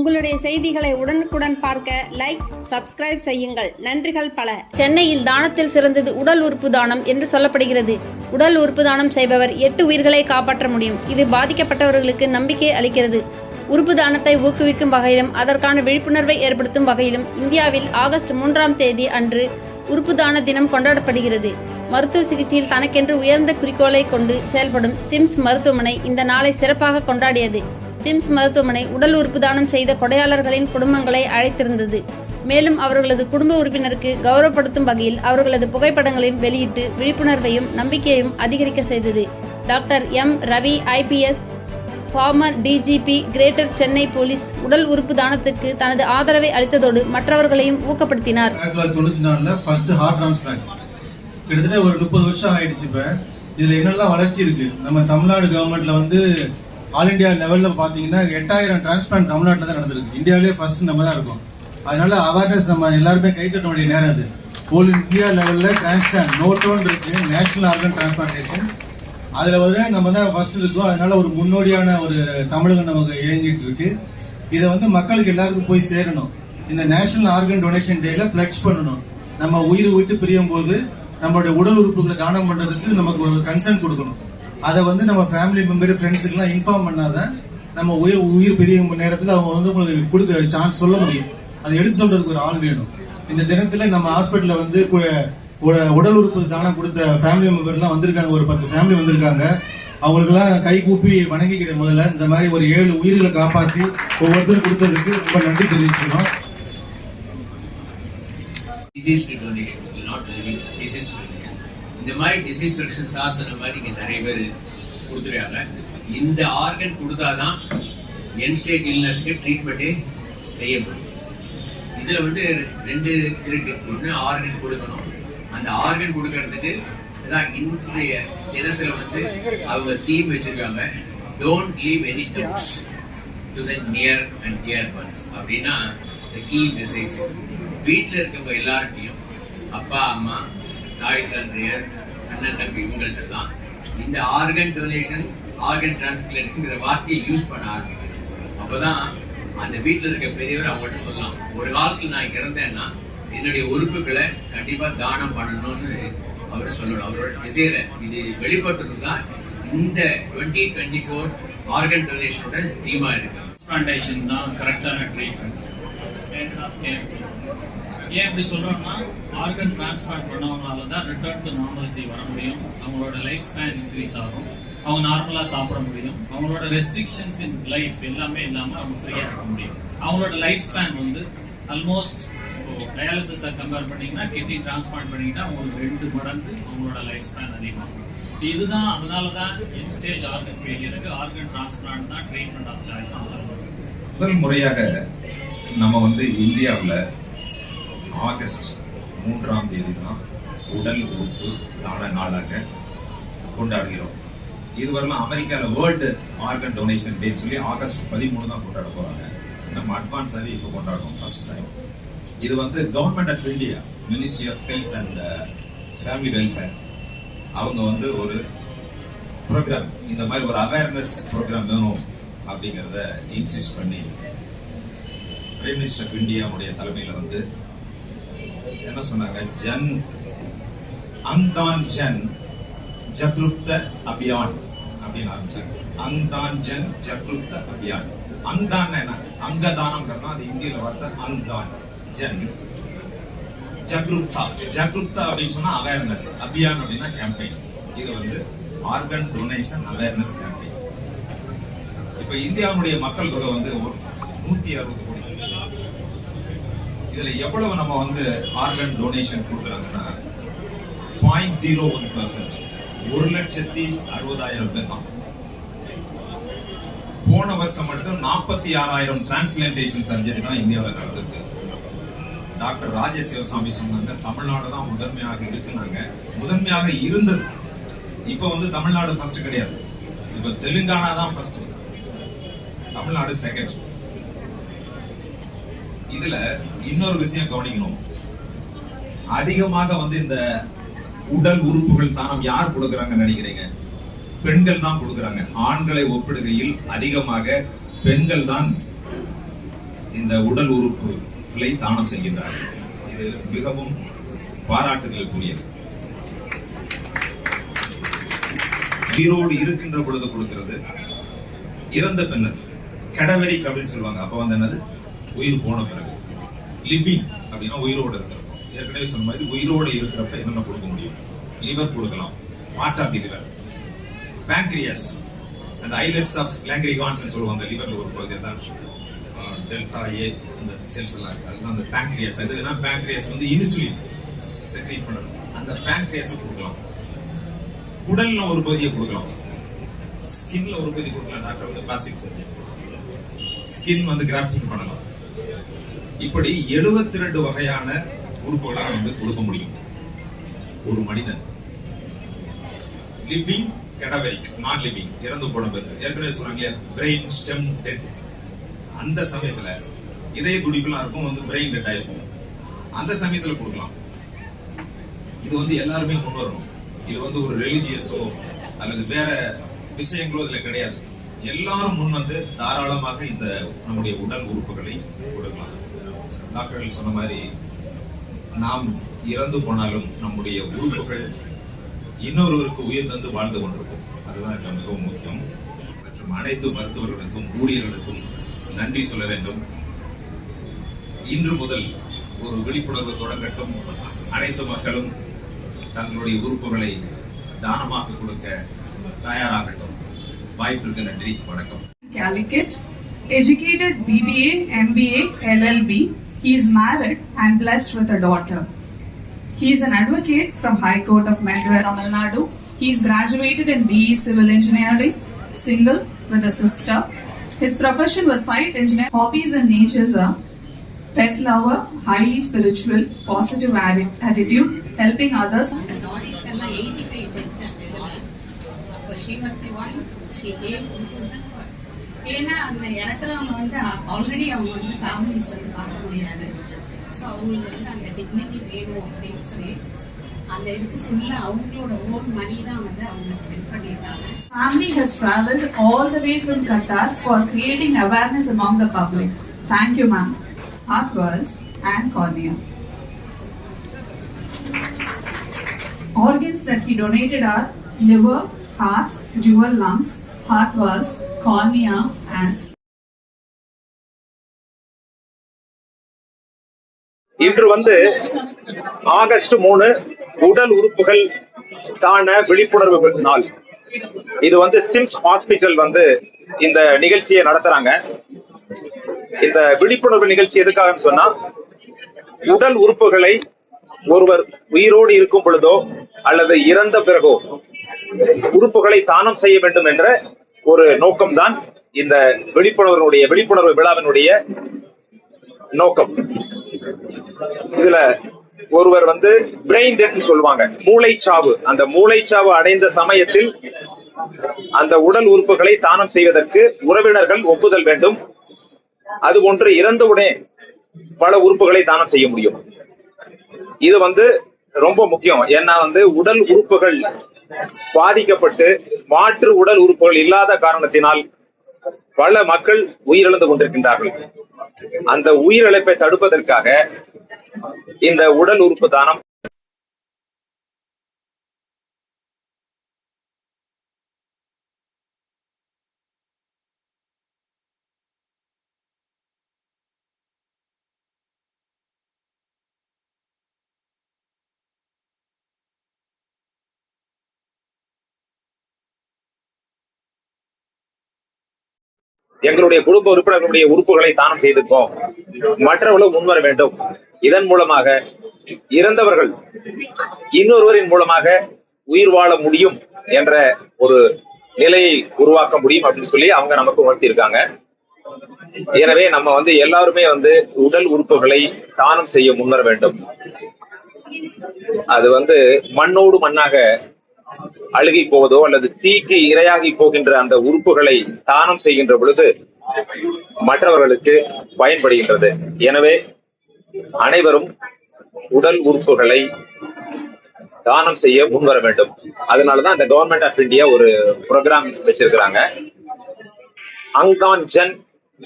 உங்களுடைய செய்திகளை உடனுக்குடன் பார்க்க லைக், சப்ஸ்கிரைப் செய்யுங்கள். நன்றிகள் பல. சென்னையில் தானத்தில் சிறந்தது உடல் உறுப்பு தானம் என்று சொல்லப்படுகிறது. உடல் உறுப்பு தானம் செய்பவர் 8 உயிர்களை காப்பாற்ற முடியும். இது பாதிக்கப்பட்டவர்களுக்கு நம்பிக்கை அளிக்கிறது. உறுப்பு தானத்தை ஊக்குவிக்கும் வகையிலும் அதற்கான விழிப்புணர்வை ஏற்படுத்தும் வகையிலும் இந்தியாவில் ஆகஸ்ட் 3ஆம் தேதி அன்று உறுப்பு தான தினம் கொண்டாடப்படுகிறது. மருத்துவ சிகிச்சையில் தனக்கென்று உயர்ந்த குறிக்கோளை கொண்டு செயல்படும் சிம்ஸ் மருத்துவமனை இந்த நாளை சிறப்பாக கொண்டாடியது. சிம்ஸ் மருத்துவமனை உடல் உறுப்பு தானம் செய்த கொடையாளர்களின் குடும்பங்களை அழைத்திருந்தது. மேலும் அவர்களது குடும்ப உறுப்பினருக்கு கௌரவப்படுத்தும் வகையில் அவர்களது புகைப்படங்களையும் வெளியிட்டு விழிப்புணர்வையும் நம்பிக்கையையும் அதிகரிக்க செய்தது. Doctor M. Ravi IPS, former DGP, greater Chennai police உடல் உறுப்பு தானத்துக்கு தனது ஆதரவை அளித்ததோடு மற்றவர்களையும் ஊக்கப்படுத்தினார். 1994 ஃபர்ஸ்ட் ஹார்ட் டிரான்ஸ்பிளான்ட் கிட்டத்தட்ட ஒரு 30 வருஷம் ஆயிடுச்சு. இப்ப இதுல என்னெல்லாம் வளர்ச்சி இருக்கு. நம்ம தமிழ்நாடு கவர்மெண்ட்ல வந்து ஆல் இண்டியா லெவல்ல பாத்தீங்கன்னா 8000 டிரான்ஸ்பிளான்ட் தமிழ்நாட்டில் தான் நடந்திருக்கு. இந்தியாவிலேயே ஃபர்ஸ்ட் நம்ம தான் இருக்கோம். அதனால அவேர்னஸ் நம்ம எல்லாருமே கைத்தட்ட வேண்டிய நேரம் அது. ஆல் இந்தியா லெவல்ல டிரான்ஸ்பிளான்ட் நோட்டோன் இருக்கு, நேஷனல் ஆர்கன் டிரான்ஸ்பிளான்டேஷன். அதுல வந்து நம்ம தான் ஃபர்ஸ்ட் இருக்கோம். அதனால ஒரு முன்னோடியான ஒரு தமிழகம் நமக்கு இயங்கிட்டு இருக்கு. இதை வந்து மக்களுக்கு எல்லாருக்கும் போய் சேரணும். இந்த நேஷனல் ஆர்கன் டொனேஷன் டேல பிளட்ஜ் பண்ணணும். நம்ம உயிர் விட்டு பிரியும் போது நம்மளுடைய உடல் உறுப்புகளை தானம் பண்றதுக்கு நமக்கு ஒரு கன்சென்ட் கொடுக்கணும். அதை வந்து நம்ம ஃபேமிலி மெம்பர், ஃப்ரெண்ட்ஸுக்கெல்லாம் இன்ஃபார்ம் பண்ணாதான் நம்ம உயிர் பிரியும் நேரத்தில் அவங்க வந்து உங்களுக்கு கொடுக்க சான்ஸ் சொல்ல முடியும். அதை எடுத்து சொல்றதுக்கு ஒரு ஆள் வேணும். இந்த தினத்துல நம்ம ஹாஸ்பிட்டல்ல வந்து உடல் உறுப்பு தானம் கொடுத்த ஃபேமிலி மெம்பர்லாம் வந்திருக்காங்க. ஒரு 10 ஃபேமிலி வந்திருக்காங்க. அவங்களுக்கெல்லாம் கை கூப்பி வணங்கிக்கிற முதல்ல இந்த மாதிரி ஒரு 7 உயிர்களை காப்பாற்றி ஒவ்வொருத்தரும் கொடுத்ததுக்கு ரொம்ப நன்றி தெரிவிச்சுக்கிறோம். இந்த மாதிரி டிசீஸ் ரிடக்ஷன் சாஸ்திரம் மாதிரி இங்கே நிறைய பேர் கொடுத்துருக்காங்க. இந்த ஆர்கன் கொடுத்தாதான் என் ஸ்டேஜ் இல்னஸ்க்கு ட்ரீட்மெண்ட்டே செய்ய முடியும். இதில் வந்து 2 இருக்கு. ஒன்று ஆர்கன் கொடுக்கணும். அந்த ஆர்கன் கொடுக்கறதுக்கு தான் இன்றைய தினத்தில் வந்து அவங்க தீம் வச்சிருக்காங்க, don't leave any doubts to the near and dear once. அப்படின்னா த கீ மெசேஜ் வீட்டில் இருக்கவங்க எல்லார்ட்டையும், அப்பா அம்மா, தாய் தந்தையர், அண்ணன் தம்பி, இவங்கள்ட்ட தான் இந்த ஆர்கன் டொனேஷன், ஆர்கன் டிரான்ஸ்பிளான்டேஷன் வார்த்தையை யூஸ் பண்ண ஆரம்பிக்கணும். அப்போதான் அந்த வீட்டில் இருக்க பெரியவர் அவங்கள்ட்ட சொல்லலாம், ஒரு காலத்தில் நான் இறந்தேன்னா என்னுடைய உறுப்புகளை கண்டிப்பாக தானம் பண்ணணும்னு அவர் சொல்லணும். அவரோட டிசைரை இது வெளிப்படுத்துறது தான் இந்த 2024 ஆர்கன் டொனேஷனோட தீமாக இருக்கு. டிரான்ஸ்பிளான்டேஷன் தான் கரெக்டான ட்ரீட்மெண்ட், ஸ்டாண்டர்ட் ஆஃப் கேர். ஏன் இப்படி சொல்கிறோம்னா, ஆர்கன் டிரான்ஸ்பிளான்ட் பண்ணவங்களால தான் ரிட்டர்ன் டு நார்மல்சி வர முடியும். அவங்களோட லைஃப் ஸ்பேன் இன்க்ரீஸ் ஆகும். அவங்க நார்மலாக சாப்பிட முடியும். அவங்களோட ரெஸ்ட்ரிக்ஷன்ஸ் இன் லைஃப் எல்லாமே இல்லாமல் அவங்க ஃப்ரீயாக இருக்க முடியும். அவங்களோட லைஃப் ஸ்பேன் வந்து ஆல்மோஸ்ட் டயாலிசிஸை கம்பேர் பண்ணிங்கன்னா, கிட்னி டிரான்ஸ்பிளான்ட் பண்ணிங்கன்னா அவங்களுக்கு 2 மடங்கு அவங்களோட லைஃப் ஸ்பேன் அதிகமாகும். ஸோ இதுதான், அதனால தான் என் ஸ்டேஜ் ஆர்கன் ஃபெயிலியருக்கு ஆர்கன் டிரான்ஸ்பிளான்ட் தான் ட்ரீட்மெண்ட் ஆஃப் சாய்ஸ் சொல்லுவாங்க. முதல் முறையாக நம்ம வந்து இந்தியாவில் ஆகஸ்ட் 3ஆம் தேதி தான் உடல் உறுப்பு தான நாளாக கொண்டாடுகிறோம். இதுவரையிலும் அமெரிக்காவில் வேர்ல்டு ஆர்கன் டொனேஷன் டேன்னு சொல்லி ஆகஸ்ட் 13 தான் கொண்டாட போகிறாங்க. நம்ம அட்வான்ஸாகவே இப்போ கொண்டாடுறோம் ஃபர்ஸ்ட் டைம். இது வந்து government of India, ministry of health and family welfare, அவங்க வந்து ஒரு ப்ரோக்ராம், இந்த மாதிரி ஒரு அவேர்னஸ் ப்ரோக்ராம் வேணும் அப்படிங்கிறத இன்சிஸ்ட் பண்ணி பிரைம் மினிஸ்டர் ஆஃப் இந்தியாவுடைய தலைமையில் வந்து என்ன சொன்னாங்க, ஜன் அங்தான் ஜன் ஜக்ருத்த அபியான் அப்படின்னு ஆரம்பிச்சாங்க. அங்தான் ஜன் ஜக்ருத்த அபியான். அங்தான் என்ன, அங்கதானம்ங்கிறது அது இந்தியில வார்த்தை. அங்தான் ஜன் ஜக்ருத்தா, ஜக்ருத்தா அப்படின்னு சொன்னா அவேர்னஸ், அபியான் அப்படின்னா கேம்பெயின். இது வந்து ஆர்கன் டொனேஷன் அவேர்னஸ் கேம்பெயின். இப்ப இந்தியாவுடைய மக்கள் தொகை வந்து 160 கோடி. இதுல எவ்வளவு நம்ம வந்து ஆர்கன் டொனேஷன் கொடுக்குறாங்கன்னா 0.01%, 1,60,000 பேர் தான். போன வருஷம் மட்டும் 46,000 டிரான்ஸ்பிளான்டேஷன் சர்ஜரி தான் இந்தியாவில் நடந்திருக்கு. டாக்டர் ராஜசிவசாமி சொன்னாங்க, தமிழ்நாடு தான் முதன்மையாக இருக்குனாங்க. முதன்மையாக இருந்தது. இப்ப வந்து தமிழ்நாடு ஃபர்ஸ்ட் கிடையாது. இப்ப தெலுங்கானா தான் ஃபர்ஸ்ட், தமிழ்நாடு செகண்ட். இதுல இன்னொரு விஷயம் கவனிக்கணும். அதிகமாக வந்து இந்த உடல் உறுப்புகள் தானம் யார் கொடுக்கறாங்கன்னு நினைக்கிறீங்க? பெண்கள் தான் கொடுக்கறாங்க. ஆண்களை ஒப்பிடுகையில் அதிகமாக பெண்கள் தான் இந்த உடல் உறுப்புகளை தானம் செய்கின்றார்கள். இது மிகவும் பாராட்டுதலுக்குரியது. உயிரோடு இருக்கின்ற பொழுது கொடுக்கிறது, இறந்த பின்னர் கடவரிக் அப்படின்னு சொல்லுவாங்க. அப்ப வந்து என்னது, உயிர் போன பிறகு. லிவிங் அப்படின்னா உயிரோடு இருக்கிறப்ப. ஏற்கனவே சொன்ன மாதிரி உயிரோடு இருக்கிறப்ப என்னென்ன கொடுக்க முடியும்? லிவர் கொடுக்கலாம், part of the liver. Pancreas, அந்த ஐலட்ஸ் ஆஃப் லாங்கிரிகான்ஸ் சொல்லுவாங்க. லிவர்ல ஒரு பகுதி தான் டெல்டா ஏ அந்த செல்ஸ் எல்லாம் இருக்கு. அதுதான் அந்த பேங்க்ரியாஸ். அதுதான் பேங்க்ரியாஸ் வந்து இன்சுலின் செக்ரீட் பண்றது. அந்த பேங்க்ரியாஸ் கொடுக்கலாம். குடல்ல ஒரு பகுதியை கொடுக்கலாம், ஸ்கின்ல ஒரு பகுதி கொடுக்கலாம். டாக்டர் வந்து பிளாஸ்டிக் சர்ஜரி, ஸ்கின் வந்து கிராஃப்டிங் பண்ணலாம். இப்படி 72 வகையான உறுப்புகளை வந்து கொடுக்க முடியும் ஒரு மனிதன். லிவிங், கடவரிக், நான் லிவிங், இறந்து போன பிறகு. ஏற்கனவே சொன்னாங்க பிரெயின் ஸ்டெம் டெட். அந்த சமயத்துல இதய துடிப்புலாம் இருக்கும், வந்து பிரெயின் டெட் ஆயிருக்கும். அந்த சமயத்துல கொடுக்கலாம். இது வந்து எல்லாருமே கொண்டு வரணும். இது வந்து ஒரு ரிலிஜியஸோ அல்லது வேற விஷயங்களோ இதுல கிடையாது. எல்லாரும் முன் வந்து தாராளமாக இந்த நம்முடைய உடல் உறுப்புகளை கொடுக்கலாம். டாக்டர்கள் சொன்ன மாதிரி நாம் இறந்து போனாலும் நம்முடைய உறுப்புகள் இன்னொருவருக்கு உயிர் தந்து வாழ்ந்து கொண்டிருக்கும். அதுதான் இப்ப மிகவும் முக்கியம். மற்றும் அனைத்து மருத்துவர்களுக்கும் ஊழியர்களுக்கும் நன்றி சொல்ல வேண்டும். இன்று முதல் ஒரு விழிப்புணர்வு தொடங்கட்டும். அனைத்து மக்களும் தங்களுடைய உறுப்புகளை தானமாக கொடுக்க தயாராகட்டும். வாய்ப்பிற்கு நன்றி, வணக்கம். Calicut, educated BBA, MBA, LLB. He is married and blessed with a daughter. He is an advocate from High Court of Madras, Tamil Nadu. He is graduated in BE Civil Engineering, single with a sister. His profession was site engineer. Hobbies and natures are pet lover, highly spiritual, positive attitude, helping others. The daughters are 85 deaths and இதெல்லாம். அப்போ she was the one, she gave 2000 for. ஏன்னா அந்த இறக்குறவங்க வந்து already அவங்க வந்து families வந்து பார்க்க முடியாது. ஸோ அவங்களுக்கு வந்து அந்த டிக்னிட்டி வேணும் அப்படின்னு சொல்லி அந்த இதுக்கு ஃபுல்லாக அவங்களோட ஓன் மணி தான் வந்து அவங்க ஸ்பெண்ட் பண்ணியிருக்காங்க. Family has travelled all the way from Qatar for creating awareness among the public. Thank you, ma'am. Heart valves and cornea. Organs that he donated are liver, heart, dual lungs, heart valves, cornea and skin. இன்று வந்து August 3 உடல் உறுப்புகள் தான விழிப்புணர்வு நாள். இது வந்து Sims hospital வந்து இந்த நிகழ்ச்சியை நடத்துறாங்க. இந்த விழிப்புணர்வு நிகழ்ச்சி எதுக்காக சொன்னா, உடல் உறுப்புகளை ஒருவர் உயிரோடு இருக்கும் பொழுதோ அல்லது இறந்த பிறகோ உறுப்புகளை தானம் செய்ய வேண்டும் என்ற ஒரு நோக்கம்தான் இந்த விழிப்புணர்வு விழாவினுடைய நோக்கம். இதுல ஒருவர் வந்து பிரெயின் டெத் சொல்லுவாங்க, மூளைச்சாவு. அந்த மூளைச்சாவு அடைந்த சமயத்தில் அந்த உடல் உறுப்புகளை தானம் செய்வதற்கு உறவினர்கள் ஒப்புதல் வேண்டும். அது ஒன்று இறந்தவுடனே பல உறுப்புகளை தானம் செய்ய முடியும். இது வந்து ரொம்ப முக்கியம். ஏன்னா வந்து உடல் உறுப்புகள் பாதிக்கப்பட்டு மாற்று உடல் உறுப்புகள் இல்லாத காரணத்தினால் பல மக்கள் உயிரிழந்து கொண்டிருக்கின்றார்கள். அந்த உயிரிழப்பை தடுப்பதற்காக இந்த உடல் உறுப்பு தானம் எங்களுடைய குடும்ப உறுப்பினர்களுடைய உறுப்புகளை தானம் செய்திருக்கோம், மற்றவர்களும் முன்வர வேண்டும். இதன் மூலமாக இறந்தவர்கள் இன்னொருவரின் மூலமாக உயிர் வாழ முடியும் என்ற ஒரு நிலையை உருவாக்க முடியும் அப்படின்னு சொல்லி அவங்க நமக்கு உணர்த்தியிருக்காங்க. எனவே நம்ம வந்து எல்லாருமே வந்து உடல் உறுப்புகளை தானம் செய்ய முன்வர வேண்டும். அது வந்து மண்ணோடு மண்ணாக அழுகி போவதோ அல்லது தீக்கு இரையாகி போகின்ற அந்த உறுப்புகளை தானம் செய்கின்ற பொழுது மற்றவர்களுக்கு பயன்படுகின்றது. எனவே அனைவரும் உடல் உறுப்புகளை தானம் செய்ய முன்வர வேண்டும். அதனாலதான் இந்த கவர்மெண்ட் ஆஃப் இந்தியா ஒரு ப்ரோக்ராம் வச்சிருக்கிறாங்க, அங்கான் ஜன்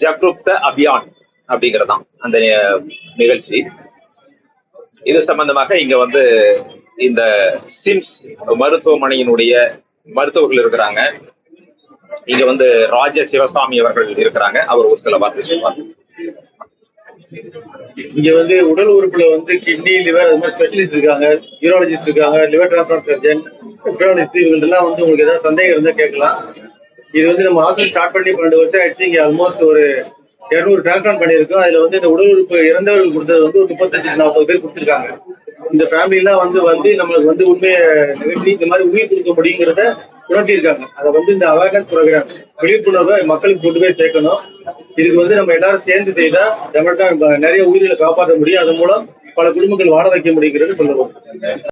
ஜக்ருப்த அபியான். அப்படிங்கறதுதான் அந்த நிகழ்ச்சி. இது சம்பந்தமாக இங்க வந்து இந்த சிம்ஸ் மருத்துவமனையினுடைய மருத்துவர்கள் இருக்கிறாங்க. இங்க வந்து ராஜ சிவசாமி அவர்கள் இருக்கிறாங்க. அவர் ஒரு சில வார்த்தை சொல்வார். இங்க வந்து உடல் உறுப்புல வந்து கிட்னி, லிவர் அது மாதிரி ஸ்பெஷலிஸ்ட் இருக்காங்க, யூராலஜிஸ்ட் இருக்காங்க, லிவர் டிரான்ஸ்பிளான்ட் சர்ஜன், எல்லாம் வந்து உங்களுக்கு ஏதாவது சந்தேகம் இருந்தா கேட்கலாம். இது வந்து நம்ம ஹாஸ்பிட்டல் ஸ்டார்ட் பண்ணி 12 வருஷம் ஆயிடுச்சு. இங்க ஆல்மோஸ்ட் ஒரு 200 டிரான்ஸ்பிளான்ட் பண்ணியிருக்கோம். அதுல வந்து இந்த உடல் உறுப்பு இறந்தவர்கள் கொடுத்தது வந்து ஒரு 35-40 பேர் கொடுத்துருக்காங்க. இந்த ஃபேமிலிலாம் வந்து நம்மளுக்கு வந்து உண்மையை நிகழ்ச்சி இந்த மாதிரி உயிர் கொடுக்க முடியுங்கிறத உணர்த்தியிருக்காங்க. அதை வந்து இந்த அவேர்னஸ் ப்ரோக்ராம் விழிப்புணர்வை மக்களுக்கு கொண்டு போய் சேர்க்கணும். இதுக்கு வந்து நம்ம எல்லாரும் சேர்ந்து செய்தா தமிழ்நாடு நிறைய உயிர்களை காப்பாற்ற முடியும். அதன் மூலம் பல குடும்பங்கள் வாழ வைக்க முடியுங்கிறது சொல்லுவோம்.